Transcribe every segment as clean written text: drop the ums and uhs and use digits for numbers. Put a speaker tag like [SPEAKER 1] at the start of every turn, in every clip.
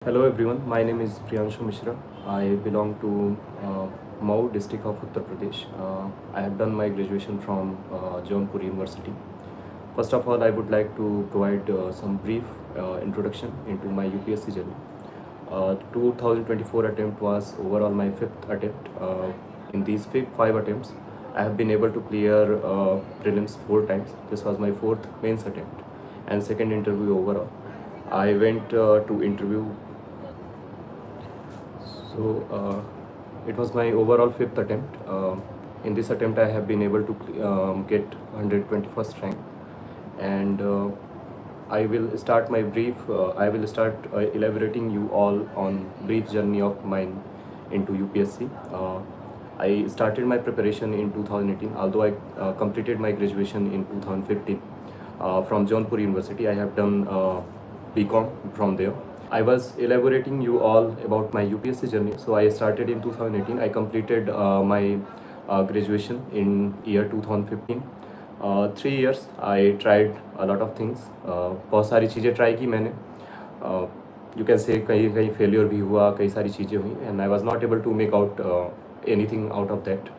[SPEAKER 1] Hello everyone, my name is Priyanshu Mishra. I belong to Mau district of Uttar Pradesh. I have done my graduation from Jaunpur University. First of all, I would like to provide some brief introduction into my UPSC journey. 2024 attempt was overall my fifth attempt. In these five attempts, I have been able to clear prelims four times. This was my fourth mains attempt and second interview overall. I went to interview it was my overall fifth attempt. In this attempt, I have been able to get 121st rank, and I will start my brief. I will start elaborating you all on brief journey of mine into UPSC. I started my preparation in 2018, although I completed my graduation in 2015 from Jaunpur University. I have done BCom from there. I was elaborating you all about my UPSC journey. So I started in 2018. I completed my graduation in year 2015. 3 years I tried a lot of things. बहुत सारी चीज़ें try की मैंने. You can say कहीं कहीं failure भी हुआ, कई सारी चीज़ें हुई, and I was not able to make out anything out of that.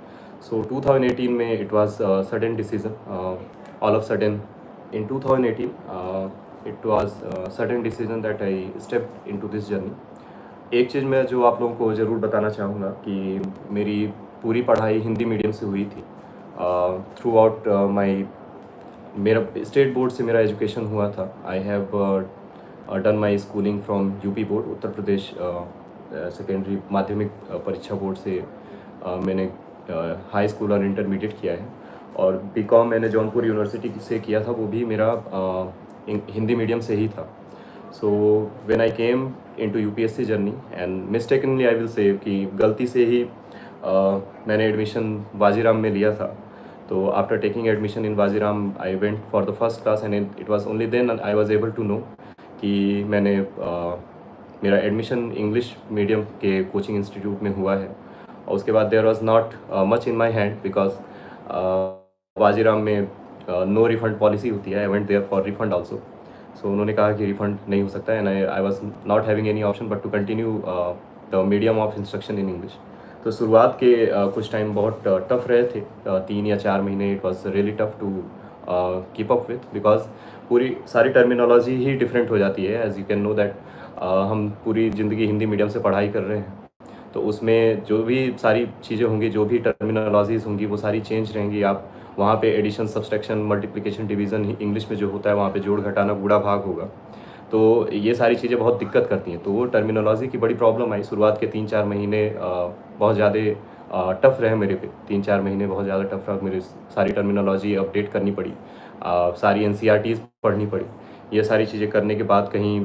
[SPEAKER 1] So 2018 में it was a sudden decision. All of sudden in 2018 it was a sudden decision that I stepped into this journey. एक चीज़ मैं जो आप लोगों को ज़रूर बताना चाहूँगा कि मेरी पूरी पढ़ाई हिंदी मीडियम से हुई थी. थ्रू आउट मेरा स्टेट बोर्ड से मेरा एजुकेशन हुआ था. I have done my schooling from UP board, Uttar Pradesh secondary माध्यमिक परीक्षा बोर्ड से मैंने हाई स्कूल और इंटरमीडिएट किया है. और बीकॉम मैंने जौनपुर यूनिवर्सिटी से किया था, वो भी मेरा हिंदी मीडियम से ही था. So when I came into UPSC journey and mistakenly I will से कि गलती से ही मैंने एडमिशन वाजीराम में लिया था. तो after taking admission in Vajiram I went for the first class and it was only then I was able to know कि मैंने मेरा एडमिशन इंग्लिश मीडियम के कोचिंग इंस्टीट्यूट में हुआ है. और उसके बाद there was not much in my hand because Vajiram में नो रिफंड पॉलिसी होती है. I went there for refund also. So उन्होंने कहा कि रिफंड नहीं हो सकता है and I was not having any option but to continue the medium of instruction in English. तो शुरुआत के कुछ टाइम बहुत टफ रहे थे, 3 या 4 महीने. It was really tough to keep up with because पूरी सारी टर्मिनोलॉजी ही डिफरेंट हो जाती है. As you can know that हम पूरी ज़िंदगी हिंदी मीडियम से पढ़ाई कर रहे हैं, तो उसमें जो भी सारी चीज़ें होंगी, जो भी टर्मिनोलॉजीज़ होंगी, वो सारी चेंज रहेंगी. आप वहाँ पे addition, subtraction, multiplication, division English में जो होता है, वहाँ पे जोड़ घटाना, गुणा भाग होगा. तो ये सारी चीज़ें बहुत दिक्कत करती हैं. तो वो टर्मिनोलॉजी की बड़ी प्रॉब्लम आई. शुरुआत के 3-4 महीने बहुत ज़्यादा टफ़ रहे मेरे पे. 3-4 महीने बहुत ज़्यादा टफ रहा. मेरी सारी टर्मिनोलॉजी अपडेट करनी पड़ी, सारी एनसीईआरटीज़ पढ़नी पड़ी. ये सारी चीज़ें करने के बाद कहीं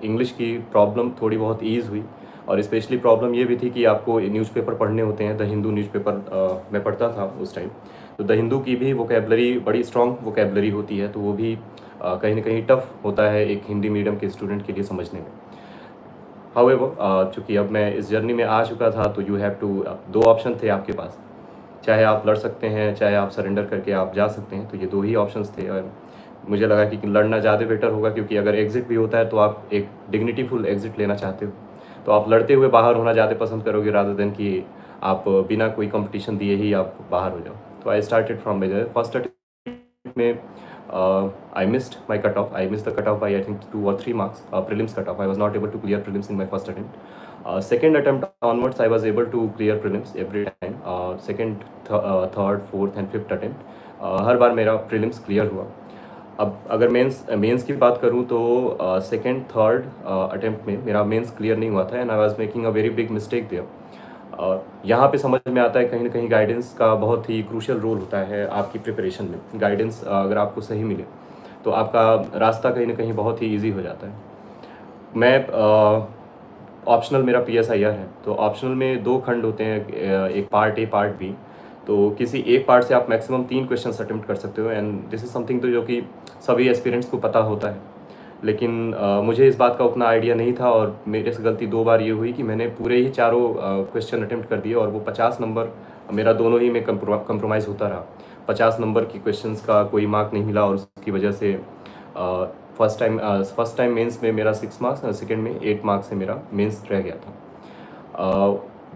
[SPEAKER 1] इंग्लिश की प्रॉब्लम थोड़ी बहुत ईज़ हुई. और स्पेशली प्रॉब्लम ये भी थी कि आपको न्यूज़पेपर पढ़ने होते हैं. द हिंदू न्यूज़पेपर मैं पढ़ता था उस टाइम. तो द हिंदू की भी वोकेबलरी बड़ी स्ट्रॉन्ग वोकेबलरी होती है, तो वो भी कहीं ना कहीं टफ होता है एक हिंदी मीडियम के स्टूडेंट के लिए समझने में. हाउएवर चूँकि अब मैं इस जर्नी में आ चुका था, तो यू हैव टू, दो ऑप्शन थे आपके पास. चाहे आप लड़ सकते हैं, चाहे आप सरेंडर करके आप जा सकते हैं. तो ये दो ही ऑप्शंस थे और मुझे लगा कि लड़ना ज़्यादा बेटर होगा, क्योंकि अगर एग्ज़िट भी होता है तो आप एक डिग्निटीफुल एग्ज़िट लेना चाहते हो. तो आप लड़ते हुए बाहर होना ज़्यादा पसंद करोगे रादर देन कि आप बिना कोई कंपटीशन दिए ही आप बाहर हो जाओ. तो I started from major first attempt में. I missed my cutoff. I missed the cutoff by I think 2 or 3 marks. Prelims cutoff. I was not able to clear prelims in my first attempt. Second attempt onwards, I was able to clear prelims every time. Second, third, fourth and fifth attempt, हर बार मेरा prelims clear हुआ. अब अगर mains की बात करूँ तो second third attempt में मेरा मेंस क्लियर नहीं हुआ था and I was making a very big mistake there. यहाँ पे समझ में आता है कहीं ना कहीं गाइडेंस का बहुत ही क्रूशियल रोल होता है आपकी प्रिपरेशन में. गाइडेंस अगर आपको सही मिले तो आपका रास्ता कहीं ना कहीं बहुत ही ईजी हो जाता है. मैं ऑप्शनल मेरा PSIR है, तो ऑप्शनल में 2 खंड होते हैं, एक पार्ट ए पार्ट बी. तो किसी एक पार्ट से आप मैक्सिमम 3 क्वेश्चंस अटेम्प्ट कर सकते हो एंड दिस इज़ समथिंग तो जो कि सभी एस्पिरेंट्स को पता होता है. लेकिन मुझे इस बात का उतना आइडिया नहीं था और मेरे से गलती 2 बार ये हुई कि मैंने पूरे ही चारों क्वेश्चन अटेम्प्ट कर दिए और वो 50 नंबर मेरा दोनों ही में कंप्रोमाइज़ होता रहा. 50 नंबर की क्वेश्चंस का कोई मार्क नहीं मिला और उसकी वजह से फर्स्ट टाइम मेंस में मेरा 6 मार्क्स, सेकेंड में 8 मार्क्स से मेरा मेंस रह गया था।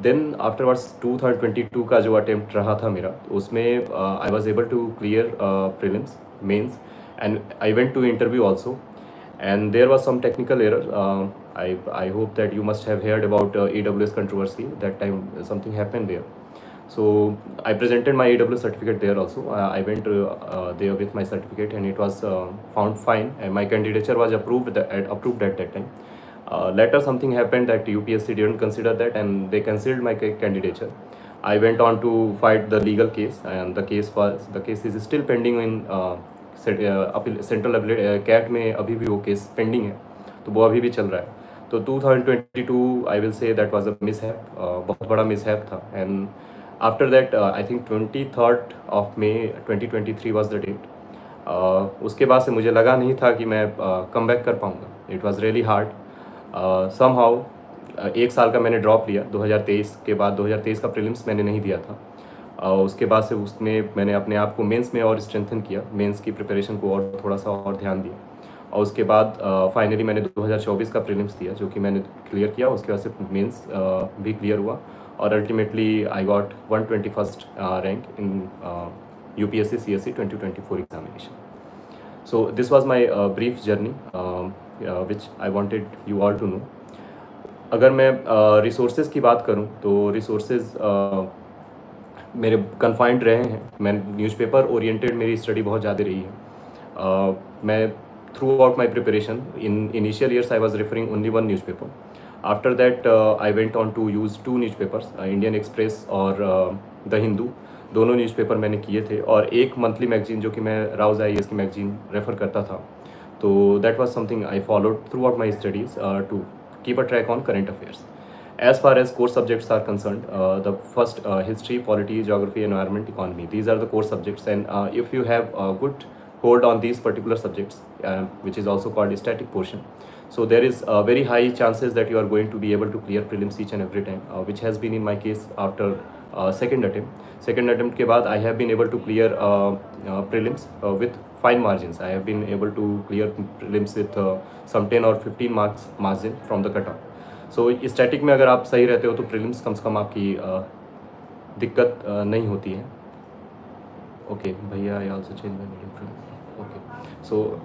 [SPEAKER 1] देन आफ्टरवर्ड्स 2022 का जो अटेम्प्ट रहा था मेरा, उसमें I was able to clear prelims, mains, and I went to interview also, and there was some technical error. I hope that you must have heard about AWS controversy. That time something happened there. So I presented my AWS certificate there also. I went there with my certificate, and it was found fine, and my candidature was approved at that time. Later something happened that UPSC didn't consider that, and they cancelled my candidature. I went on to fight the legal case, and the case is still pending in central CAT में अभी भी वो case pending है, तो वो अभी भी चल रहा है। तो 2022 I will say that was a mishap, बहुत बड़ा मिसहैप था। And after that I think 23rd of May 2023 was the date. उसके बाद से मुझे लगा नहीं था कि मैं कम बैक कर पाऊँगा। It was really hard. Somehow 1 साल का मैंने ड्रॉप लिया 2023 के बाद। 2023 का प्रीलिम्स मैंने नहीं दिया था। उसके बाद से उसमें मैंने अपने आप को मेंस में और स्ट्रेंथन किया, मेंस की प्रिपरेशन को और थोड़ा सा और ध्यान दिया, और उसके बाद फाइनली मैंने 2024 का प्रीलिम्स दिया, जो कि मैंने क्लियर किया। उसके बाद से मेंस भी क्लियर हुआ, और ultimately I got 121st rank in UPSC CSE 2024 examination. So this was my brief journey which I wanted you all to know. अगर मैं रिसोर्सेज की बात करूं तो रिसोर्सेज मेरे कन्फाइंड रहे हैं। मैं न्यूज़पेपर ओरिएंटेड मेरी स्टडी बहुत ज़्यादा रही है। मैं throughout my preparation in initial years I was referring only one newspaper. After that I went on to use 2 newspapers, Indian Express और द हिंदू। दोनों न्यूज़पेपर मैंने किए थे, और एक मंथली मैगजीन जो कि मैं राउज IAS की मैगजीन रेफ़र करता था। तो that was something I followed throughout my studies to keep a track on current affairs. As far as core subjects are concerned, the first history, polity, geography, environment, economy. These are the core subjects, and if you have a good hold on these particular subjects, which is also called static portion, so there is very high chances that you are going to be able to clear prelims each and every time, which has been in my case after second attempt. Second attempt के बाद I have been able to clear prelims with fine margins. I have been able to clear prelims with some 10 or 15 marks margin from the cutoff. So static में अगर आप सही रहते हो तो prelims कम से कम आपकी दिक्कत नहीं होती है। ओके भैया, I also change my medium. Okay, so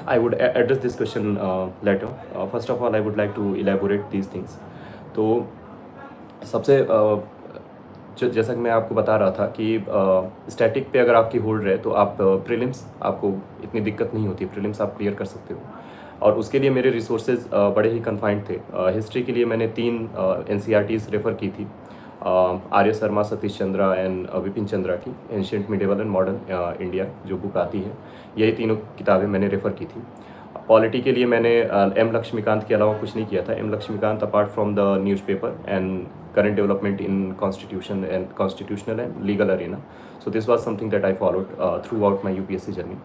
[SPEAKER 1] I would address this question later. First of all I would like to elaborate these things. तो सबसे जैसा कि मैं आपको बता रहा था कि स्टैटिक पे अगर आपकी होल्ड रहे तो आप प्रीलिम्स आपको इतनी दिक्कत नहीं होती, प्रीलिम्स आप क्लियर कर सकते हो। और उसके लिए मेरे रिसोर्सेज बड़े ही कन्फाइंड थे। हिस्ट्री के लिए मैंने 3 NCERTs रेफ़र की थी, आर्य शर्मा, सतीश चंद्रा एंड विपिन चंद्रा की ancient medieval and modern India जो बुक आती है, यही तीनों किताबें मैंने रेफ़र की थी। पॉलिटी के लिए मैंने M लक्ष्मीकांत के अलावा कुछ नहीं किया था। M Laxmikanth apart from the newspaper and current development in constitutional and legal arena. So this was something that I followed throughout my UPSC journey.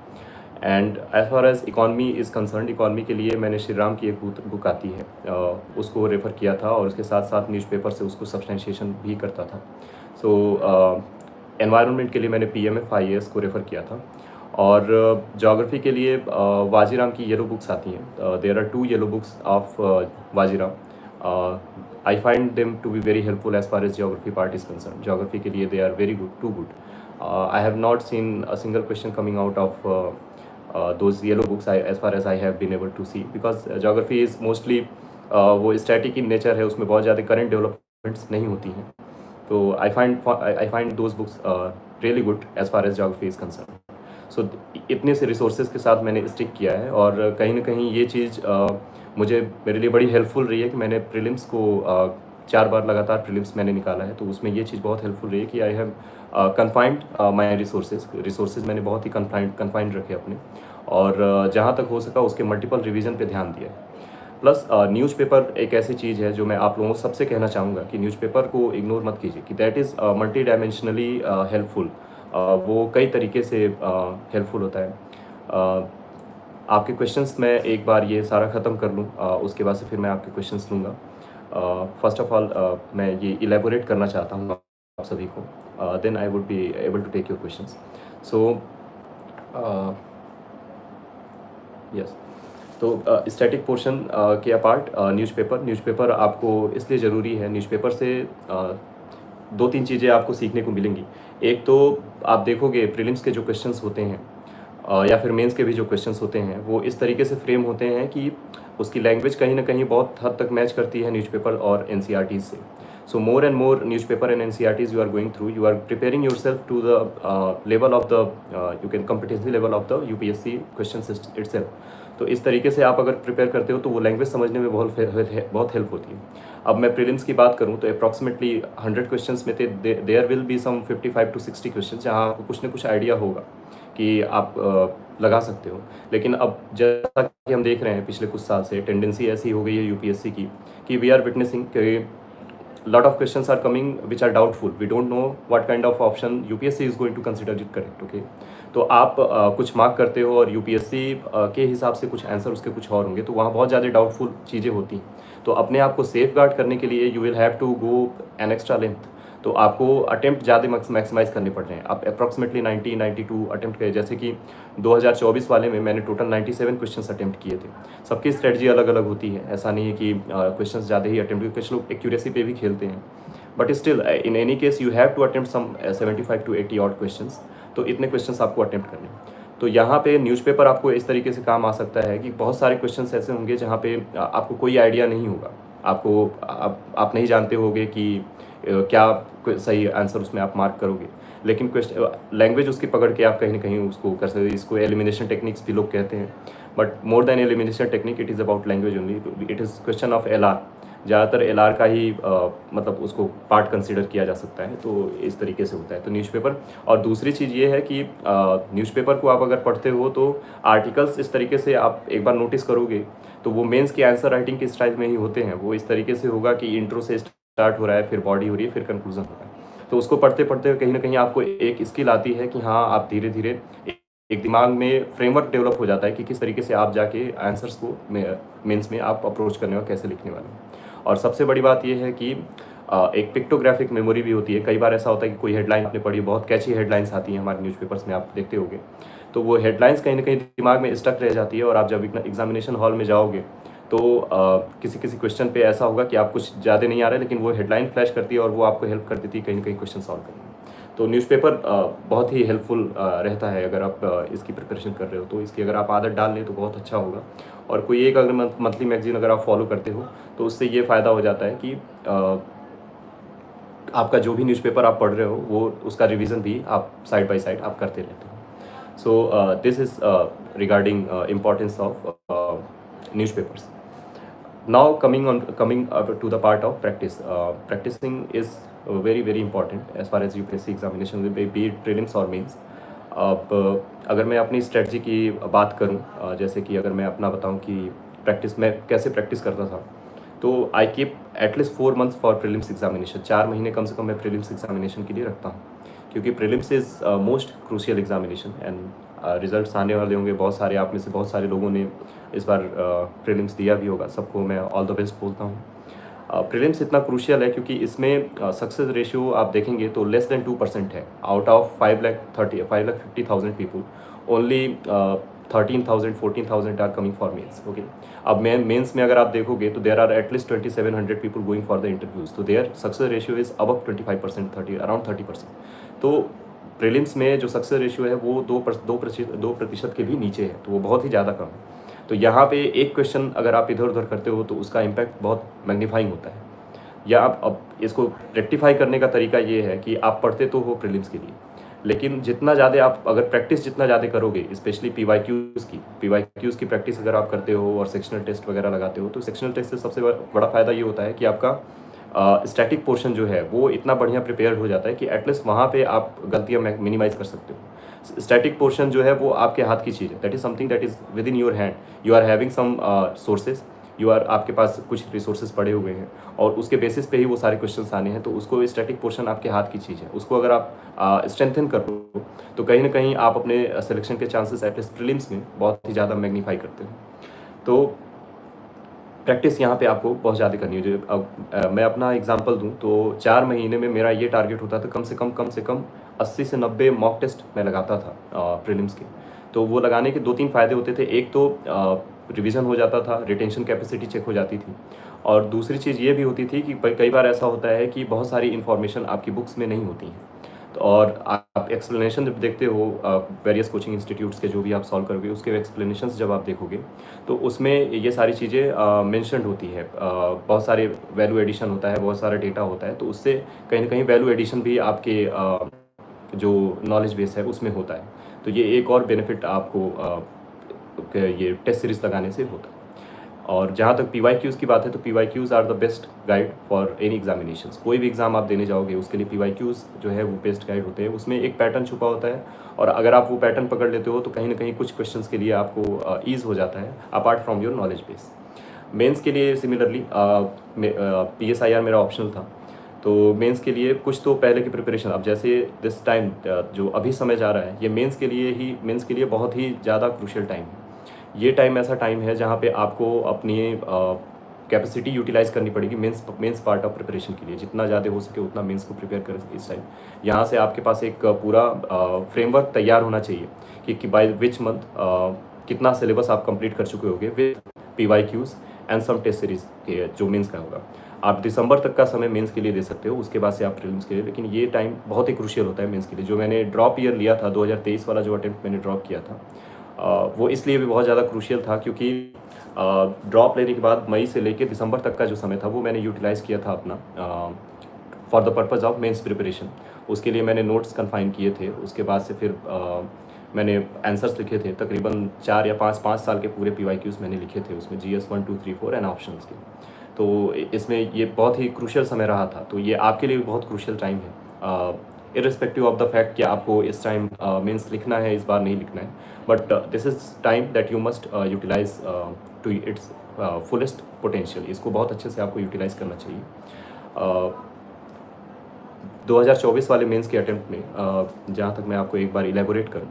[SPEAKER 1] And as far as economy is concerned, economy के लिए मैंने श्री राम की एक book आती है, उसको refer किया था, और उसके साथ साथ न्यूज़पेपर से उसको सब्सटेंशिएशन भी करता था। सो एनवायरनमेंट के लिए मैंने PMF IAS को रेफ़र किया था। और जोग्राफ़ी के लिए वाजीराम की येलो बुक्स आती हैं। There are 2 yellow books of Vajiram. I find them to be very helpful as far as geography part is concerned. Geography के लिए they are very good, too good. I have not seen a single question coming out of those yellow books as far as I have been able to see, because geography is mostly वो static in nature है, उसमें बहुत ज़्यादा current developments नहीं होती हैं। तो I find those books really good as far as geography is concerned. सो इतने से रिसोर्सेज के साथ मैंने स्टिक किया है, और कहीं ना कहीं ये चीज़ मुझे मेरे लिए बड़ी हेल्पफुल रही है कि मैंने प्रीलिम्स को 4 बार लगातार प्रीलिम्स मैंने निकाला है। तो उसमें ये चीज़ बहुत हेल्पफुल रही है कि I have confined my resources मैंने बहुत ही कन्फाइंड रखे अपने, और जहाँ तक हो सका उसके मल्टीपल रिवीजन पे ध्यान दिया है। प्लस न्यूज़पेपर एक ऐसी चीज़ है जो मैं आप लोगों सबसे कहना चाहूँगा कि न्यूज़पेपर को इग्नोर मत कीजिए, कि that is multi dimensionally helpful. वो कई तरीके से हेल्पफुल होता है। आपके क्वेश्चंस मैं एक बार ये सारा ख़त्म कर लूँ, उसके बाद से फिर मैं आपके क्वेश्चंस लूँगा। फर्स्ट ऑफ ऑल मैं ये इलेबोरेट करना चाहता हूँ आप सभी को, then I would be able to take your questions. So yes, तो स्टैटिक पोर्शन के अपार्ट न्यूज़पेपर आपको इसलिए ज़रूरी है। न्यूज़पेपर से दो तीन चीज़ें आपको सीखने को मिलेंगी। एक तो आप देखोगे प्रीलिम्स के जो क्वेश्चंस होते हैं या फिर मेंस के भी जो क्वेश्चंस होते हैं, वो इस तरीके से फ्रेम होते हैं कि उसकी लैंग्वेज कहीं ना कहीं बहुत हद तक मैच करती है न्यूज़पेपर और एनसीईआरटीज़ से। So more and more newspaper and NCERTs you are going through, you are preparing yourself to the level of the you can competency level of the UPSC question system itself. तो इस तरीके से आप अगर prepare करते हो तो वो लैंग्वेज समझने में बहुत हेल्प होती है। अब मैं प्रीलिम्स की बात करूँ तो अप्रॉक्सीमेटली 100 क्वेश्चंस में थे, there will be some 55 to 60 question जहाँ आपको कुछ ना कुछ आइडिया होगा कि आप लगा सकते हो। लेकिन अब जैसा कि हम देख रहे हैं पिछले कुछ साल से टेंडेंसी ऐसी हो गई है यूपीएससी की कि we are witnessing lot of questions are coming which are doubtful. We don't know what kind of option UPSC is going to consider it correct. Okay, तो आप कुछ मार्क करते हो और यूपीएससी के हिसाब से कुछ आंसर उसके कुछ और होंगे, तो वहाँ बहुत ज़्यादा डाउटफुल चीज़ें होती हैं। तो अपने आप को सेफ गार्ड करने के लिए you will have to go an extra length. तो आपको अटेम्प्ट ज़्यादा मैक्सिमाइज़ करने पड़ रहे हैं। आप अप्रॉक्सीमेटली 92 अटेम्प्ट किए, जैसे कि 2024 वाले में मैंने टोटल 97 क्वेश्चंस अटेम्प्ट किए थे। सबकी स्ट्रेटजी अलग अलग होती है, ऐसा नहीं है कि क्वेश्चंस ज़्यादा ही अटेम्प्ट, कुछ लोग एक्यूरेसी पे भी खेलते हैं, but still in any case you have to attempt some 75 to 80 odd questions. तो इतने क्वेश्चंस आपको अटेम्प्ट करने। तो यहाँ पे न्यूज़पेपर आपको इस तरीके से काम आ सकता है कि बहुत सारे क्वेश्चंस ऐसे होंगे जहाँ पे आपको कोई आइडिया नहीं होगा, आपको आप नहीं जानते होगे कि क्या सही आंसर उसमें आप मार्क करोगे, लेकिन क्वेश्चन लैंग्वेज उसकी पकड़ के आप कहीं ना कहीं उसको कर सकते। इसको एलिमिनेशन टेक्निक्स भी लोग कहते हैं, but more than elimination technique it is about language only. It is question of LR, ज़्यादातर एलआर का ही मतलब उसको पार्ट कंसिडर किया जा सकता है। तो इस तरीके से होता है तो न्यूज़पेपर। और दूसरी चीज़ ये है कि न्यूज़पेपर को आप अगर पढ़ते हो तो आर्टिकल्स इस तरीके से आप एक बार नोटिस करोगे तो वो मेंस के आंसर राइटिंग के स्टाइल में ही होते हैं। वो इस तरीके से होगा कि इंट्रो से स्टार्ट हो रहा है, फिर बॉडी हो रही है, फिर कंक्लूजन हो रहा है। तो उसको पढ़ते पढ़ते कहीं ना कहीं आपको एक स्किल आती है कि हाँ, आप धीरे धीरे एक दिमाग में फ्रेमवर्क डेवलप हो जाता है कि किस तरीके से आप जाके आंसर्स को मेंस में आप अप्रोच करने और कैसे लिखने वाले हैं। और सबसे बड़ी बात यह है कि एक पिक्टोग्राफिक मेमोरी भी होती है। कई बार ऐसा होता है कि कोई हेडलाइन आपने पढ़ी, बहुत कैची हेडलाइंस आती हैं हमारे न्यूज़पेपर्स में, आप देखते होंगे, तो वो हेडलाइंस कहीं ना कहीं दिमाग में स्टक रह जाती है। और आप जब एग्जामिनेशन हॉल में जाओगे तो किसी किसी क्वेश्चन पे ऐसा होगा कि आप कुछ ज़्यादा नहीं आ रहा है, लेकिन वो हेडलाइन फ्लैश करती है और वो आपको हेल्प कर देती है कहीं ना कहीं क्वेश्चन सॉल्व करने में। तो न्यूज़पेपर बहुत ही हेल्पफुल रहता है अगर आप इसकी प्रिपरेशन कर रहे हो। तो इसकी अगर आप आदत डाल लें तो बहुत अच्छा होगा। और कोई एक अगर मंथली मैगजीन अगर आप फॉलो करते हो तो उससे ये फ़ायदा हो जाता है कि आपका जो भी न्यूज़पेपर आप पढ़ रहे हो वो उसका रिवीजन भी आप साइड बाय साइड आप करते रहते हो। So this is regarding importance of newspapers. Now coming up to the part of practice. Practicing is very important as far as UPSC examination will be it prelims or mains. अब अगर मैं अपनी strategy की बात करूं, जैसे कि अगर मैं अपना बताऊं कि प्रैक्टिस मैं कैसे प्रैक्टिस करता था, तो I keep at least 4 months for prelims examination. 4 महीने कम से कम मैं प्रीलिम्स एग्जामिनेशन के लिए रखता हूँ, क्योंकि prelims is most crucial examination and results आने वाले होंगे। बहुत सारे आप में से बहुत सारे लोगों ने इस बार प्रीलिम्स दिया भी होगा, सबको मैं ऑल द बेस्ट बोलता हूँ। प्रीलिम्स इतना क्रूशियल है क्योंकि इसमें सक्सेस रेशियो आप देखेंगे तो लेस देन 2% है। Out of 5,50,000 people only 13,000 14,000 are coming for mains. Okay, अब मेंस में अगर आप देखोगे तो there are at least 2,700 people going for the interviews, तो there success ratio is above 25%, around 30%। तो प्रीलिम्स में जो सक्सेस रेशियो है वो 2% के भी नीचे है, तो वो बहुत ही ज़्यादा कम है। तो यहाँ पे एक क्वेश्चन अगर आप इधर उधर करते हो तो उसका इम्पैक्ट बहुत मैग्नीफाइंग होता है। या आप अब इसको रेक्टिफाई करने का तरीका ये है कि आप पढ़ते तो हो प्रीलिम्स के लिए, लेकिन जितना ज़्यादा आप अगर प्रैक्टिस जितना ज़्यादा करोगे, स्पेशली पीवाईक्यूज़ की प्रैक्टिस अगर आप करते हो और सेक्शनल टेस्ट वगैरह लगाते हो, तो सेक्शनल टेस्ट से सबसे बड़ा फ़ायदा ये होता है कि आपका स्टैटिक पोर्शन जो है वो इतना बढ़िया प्रिपेयर हो जाता है कि एटलीस्ट वहाँ पे आप गलतियाँ मिनिमाइज़ कर सकते हो। स्टैटिक पोर्शन जो है वो आपके हाथ की चीज़ है, that is something that is within your hand. You are having some sources, आपके पास कुछ रिसोर्सेज पड़े हुए हैं और उसके बेसिस पे ही वो सारे क्वेश्चंस आने हैं। तो उसको स्टैटिक पोर्शन आपके हाथ की चीज़ है, उसको अगर आप स्ट्रेंथन कर लो तो कहीं ना कहीं आप अपने सिलेक्शन के चांसेस एटलीस्ट प्रीलिम्स में बहुत ही ज़्यादा मैग्नीफाई करते हो। तो प्रैक्टिस यहाँ पे आपको बहुत ज़्यादा करनी है। अब मैं अपना एग्जांपल दूँ तो 4 महीने में मेरा ये टारगेट होता था कम से कम 80 से 90 मॉक टेस्ट मैं लगाता था प्रीलिम्स के। तो वो लगाने के 2-3 फ़ायदे होते थे। एक तो रिवीजन हो जाता था, रिटेंशन कैपेसिटी चेक हो जाती थी। और दूसरी चीज़ ये भी होती थी कि कई बार ऐसा होता है कि बहुत सारी इन्फॉर्मेशन आपकी बुक्स में नहीं होती हैं, तो और आप एक्सप्लेनेशन जब देखते हो वेरियस कोचिंग इंस्टीट्यूट्स के जो भी आप सॉल्व करोगे उसके एक्सप्लेनेशंस जब आप देखोगे तो उसमें ये सारी चीज़ें मेंशन्ड होती है। बहुत सारे वैल्यू एडिशन होता है, बहुत सारा डेटा होता है, तो उससे कहीं ना कहीं वैल्यू एडिशन भी आपके जो नॉलेज बेस है उसमें होता है। तो ये एक और बेनिफिट आपको ये टेस्ट सीरीज लगाने से होता है। और जहाँ तक PYQs की बात है तो PYQs are the best guide for any examinations. कोई भी एग्ज़ाम आप देने जाओगे उसके लिए PYQs जो है वो बेस्ट गाइड होते हैं। उसमें एक पैटर्न छुपा होता है और अगर आप वो पैटर्न पकड़ लेते हो तो कहीं ना कहीं कुछ क्वेश्चंस के लिए आपको ईज़ हो जाता है apart from your knowledge base. Mains के लिए सिमिलरली PSIR मेरा ऑप्शनल था, तो मेंस के लिए कुछ तो पहले की प्रिपरेशन, अब जैसे दिस टाइम जो अभी समय जा रहा है ये मेंस के लिए बहुत ही ज़्यादा क्रूशियल टाइम है। ये टाइम ऐसा टाइम है जहाँ पे आपको अपनी कैपेसिटी यूटिलाइज़ करनी पड़ेगी मेंस पार्ट ऑफ प्रिपरेशन के लिए। जितना ज़्यादा हो सके उतना मेंस को प्रिपेयर करें इस टाइम। यहाँ से आपके पास एक पूरा फ्रेमवर्क तैयार होना चाहिए कि बाय विच मंथ कितना सिलेबस आप कंप्लीट कर चुके होगे with PYQs and some test series के जो मेंस का होगा। आप दिसंबर तक का समय मेंस के लिए दे सकते हो, उसके बाद से आप प्रीलिम्स के लिए। लेकिन ये टाइम बहुत ही क्रूशियल होता है मेंस के लिए। जो मैंने ड्रॉप ईयर लिया था 2023 वाला जो अटेम्प्ट मैंने ड्रॉप किया था वो इसलिए भी बहुत ज़्यादा क्रूशियल था क्योंकि ड्रॉप लेने के बाद मई से लेकर दिसंबर तक का जो समय था वो मैंने यूटिलाइज़ किया था अपना for the purpose of mains preparation. उसके लिए मैंने नोट्स कन्फाइन किए थे। उसके बाद से फिर मैंने आंसर्स लिखे थे तकरीबन 4 या 5 साल के पूरे PYQs मैंने लिखे थे उसमें, GS 1 2 3 4 एंड ऑप्शंस के। तो इसमें ये बहुत ही क्रूशियल समय रहा था। तो ये आपके लिए भी बहुत क्रूशियल टाइम है इर्रेस्पेक्टिव ऑफ द फैक्ट कि आपको इस टाइम मेंस लिखना है, इस बार नहीं लिखना है, but this is time that you must utilise to its fullest potential. इसको बहुत अच्छे से आपको यूटिलाइज़ करना चाहिए। 2024 वाले मेंस के अटेम्प्ट में जहाँ तक मैं आपको एक बार इलेबोरेट करूँ,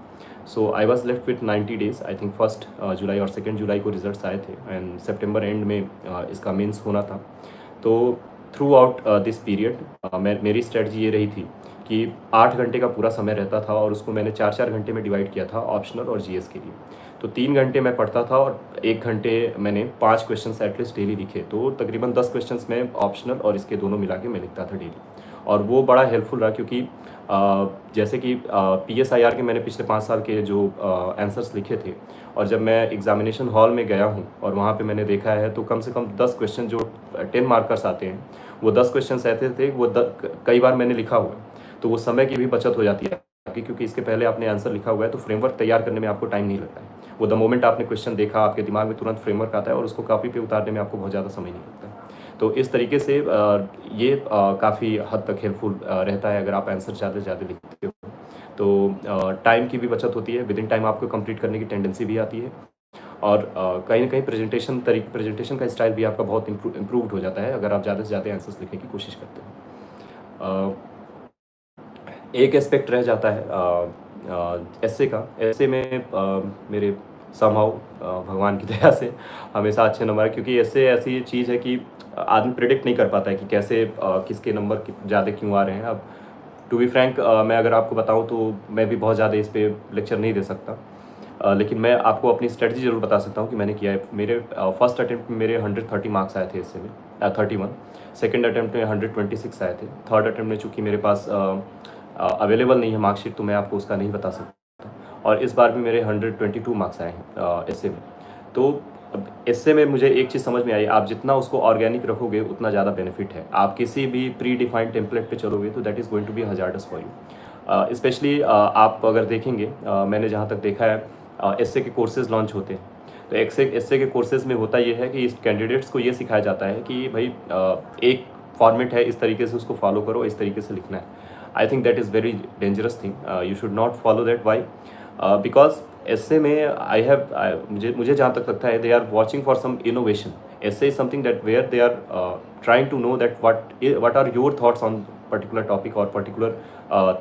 [SPEAKER 1] so I was left with 90 days. I think 1 July और 2 जुलाई को रिजल्ट्स आए थे एंड सितंबर एंड में इसका मेंस होना था। तो थ्रू आउट दिस पीरियड मेरी स्ट्रेटजी ये रही थी कि 8 घंटे का पूरा समय रहता था और उसको मैंने 4 घंटे में डिवाइड किया था ऑप्शनल और GS के लिए। तो 3 घंटे मैं पढ़ता था और 1 घंटे मैंने 5 क्वेश्चन एटलीस्ट डेली लिखे। तो तकरीबन 10 क्वेश्चन मैं ऑप्शनल और इसके दोनों मिला के मैं लिखता था डेली। और वो बड़ा हेल्पफुल रहा क्योंकि जैसे कि PSIR के मैंने पिछले 5 साल के जो आंसर्स लिखे थे और जब मैं एग्जामिनेशन हॉल में गया हूँ और वहाँ पे मैंने देखा है तो कम से कम 10 क्वेश्चन जो 10 मार्कर्स आते हैं वो 10 क्वेश्चन ऐसे थे वो कई बार मैंने लिखा हुआ है। तो वो समय की भी बचत हो जाती है आपकी, क्योंकि इसके पहले आपने आंसर लिखा हुआ है तो फ्रेमवर्क तैयार करने में आपको टाइम नहीं लगता है। वो द मोमेंट आपने क्वेश्चन देखा आपके दिमाग में तुरंत फ्रेमवर्क आता है और उसको कॉपी पे उतारने में आपको बहुत ज़्यादा समय नहीं लगता। तो इस तरीके से ये काफ़ी हद तक हेल्पफुल रहता है अगर आप आंसर ज़्यादा से ज़्यादा लिखते हो। तो टाइम की भी बचत होती है, विद इन टाइम आपको कंप्लीट करने की टेंडेंसी भी आती है और कहीं ना कहीं प्रेजेंटेशन का स्टाइल भी आपका बहुत इम्प्रूव्ड हो जाता है अगर आप ज़्यादा से ज़्यादा आंसर्स लिखने की कोशिश करते हो। एक एस्पेक्ट रह जाता है ऐसे का। ऐसे में मेरे समहाउ भगवान की दया से हमेशा अच्छे नंबर है, क्योंकि ऐसे ऐसी चीज़ है कि आदमी प्रिडिक्ट नहीं कर पाता है कि कैसे किसके नंबर ज़्यादा क्यों आ रहे हैं। अब टू बी फ्रैंक मैं अगर आपको बताऊं तो मैं भी बहुत ज़्यादा इस पर लेक्चर नहीं दे सकता, लेकिन मैं आपको अपनी स्ट्रेटजी ज़रूर बता सकता हूँ कि मैंने किया है। मेरे फर्स्ट अटेम्प्ट में मेरे 130 मार्क्स आए थे इससे में 31। सेकेंड अटेम्प्ट में 126 आए थे। थर्ड अटेम्प्ट में चूँकि मेरे पास अवेलेबल नहीं है मार्कशीट तो मैं आपको उसका नहीं बता सकता। और इस बार भी मेरे 122 मार्क्स आए हैं एस्से में। तो इससे में मुझे एक चीज़ समझ में आई, आप जितना उसको ऑर्गेनिक रखोगे उतना ज़्यादा बेनिफिट है। आप किसी भी प्री डिफाइंड टेम्पलेट पे चलोगे तो that is going to be hazardous for you. Specially आप अगर देखेंगे मैंने जहाँ तक देखा है एस्से के कोर्सेज़ लॉन्च होते हैं तो एस्से के कोर्सेज़ में होता ये है कि इस कैंडिडेट्स को ये सिखाया जाता है कि भाई एक फॉर्मेट है, इस तरीके से उसको फॉलो करो, इस तरीके से लिखना है। I think that is very dangerous thing, you should not follow that. Why? Because ऐसे में मुझे जहाँ तक लगता है they are watching for some innovation. ऐसे is something that where they are trying to know that what are your thoughts on particular topic और particular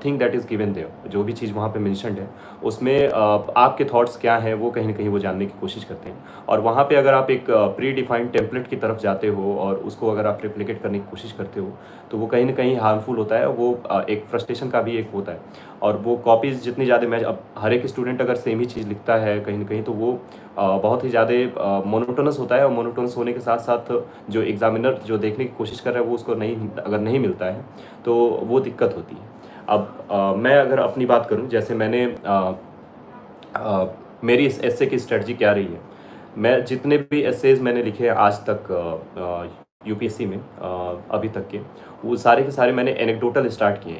[SPEAKER 1] thing that is given there. जो भी चीज़ वहाँ पे मेंशन्ड है उसमें आपके थॉट्स क्या हैं वो कहीं ना कहीं वो जानने की कोशिश करते हैं। और वहाँ पे अगर आप एक प्री डिफाइंड टेम्पलेट की तरफ जाते हो और उसको अगर आप रिप्लिकेट करने की कोशिश करते हो तो वो कहीं ना कहीं हार्मफुल होता है। वो एक फ्रस्ट्रेशन का भी एक होता है। और वो कॉपीज़ जितनी ज़्यादा, मैं अब हर एक स्टूडेंट अगर सेम ही चीज़ लिखता है कहीं ना कहीं तो वो बहुत ही ज़्यादा मोनोटोनस होता है, और मोनोटोनस होने के साथ साथ जो एग्ज़ामिनर जो देखने की कोशिश कर रहा है वो उसको नहीं, अगर नहीं मिलता है तो वो दिक्कत होती है। अब मैं अगर अपनी बात करूं, जैसे मैंने मेरी इस एस्से की स्ट्रेटजी क्या रही है, मैं जितने भी एस्सेज मैंने लिखे हैं आज तक यूपीएससी में, अभी तक के, वो सारे के सारे मैंने एनेक्डोटल स्टार्ट किए हैं।